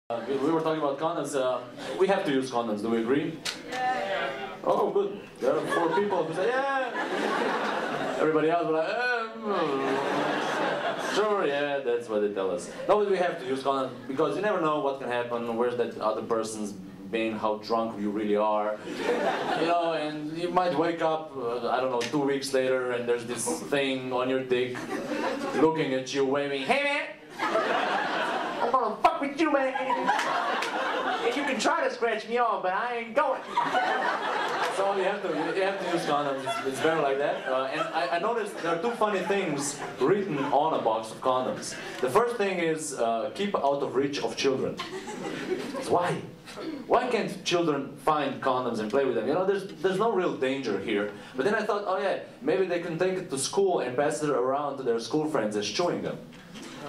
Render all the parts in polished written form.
We were talking about condoms. We have to use condoms, do we agree? Yeah. Oh, good. There are 4 people who say, yeah. Everybody else will like, sure, yeah, that's what they tell us. No, we have to use condoms because you never know what can happen, where's that other person's been, how drunk you really are. You know, and you might wake up, I don't know, 2 weeks later and there's this thing on your dick looking at you, waving, hey man! I'm gonna fuck with you, man! And you can try to scratch me off, but I ain't going. So you have to use condoms. It's better like that. And I noticed there are 2 funny things written on a box of condoms. The first thing is keep out of reach of children. Why? Why can't children find condoms and play with them? You know, there's no real danger here. But then I thought, oh yeah, maybe they can take it to school and pass it around to their school friends as chewing gum.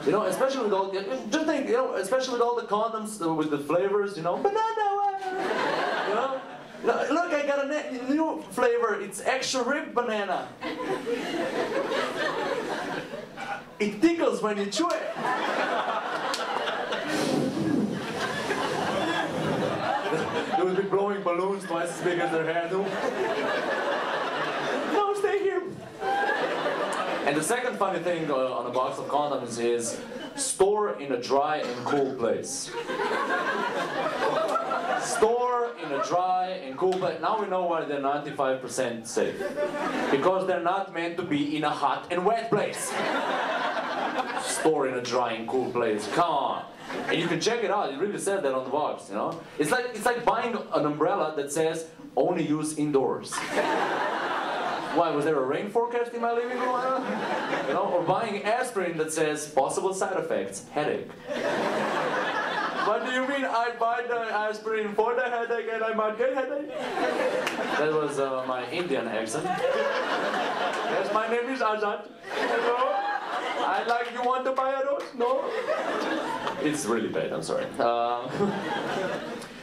You know, especially with all, just think, you know, especially with all the condoms with the flavors, you know, banana, you know, look, I got a new flavor, it's extra rib banana. It tickles when you chew it. They would be blowing balloons twice as big as their hair do. No, stay here. And the second funny thing on a box of condoms is store in a dry and cool place. Store in a dry and cool place. Now we know why they're 95% safe. Because they're not meant to be in a hot and wet place. Store in a dry and cool place. Come on. And you can check it out. It really says that on the box, you know? It's like buying an umbrella that says only use indoors. Why, was there a rain forecast in my living room? You know, or buying aspirin that says possible side effects, headache. What do you mean I buy the aspirin for the headache and I might get headache? That was my Indian accent. Yes, my name is Azad. Hello? I like, you want to buy a dose? No? It's really bad, I'm sorry. No,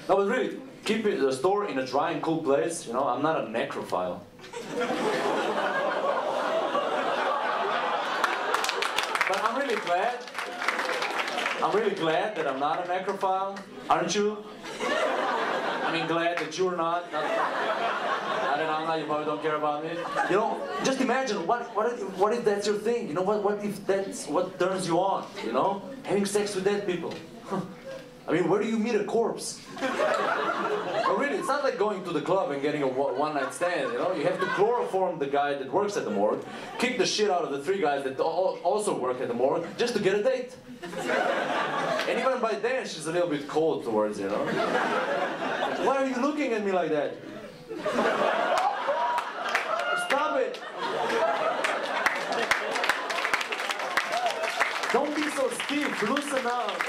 but really, keep the store in a dry and cool place. You know, I'm not a necrophile. But I'm really glad that I'm not a necrophile, aren't you? I mean, glad that you're not. I don't know, you probably don't care about me. You know, just imagine, what if that's your thing? You know, what if that's what turns you on, you know? Having sex with dead people. I mean, where do you meet a corpse? But really, it's not like going to the club and getting a one-night stand, you know? You have to chloroform the guy that works at the morgue, kick the shit out of the 3 guys that also work at the morgue, just to get a date. And even by then, she's a little bit cold towards, you know? Why are you looking at me like that? Stop it! Don't be so stiff, loosen up.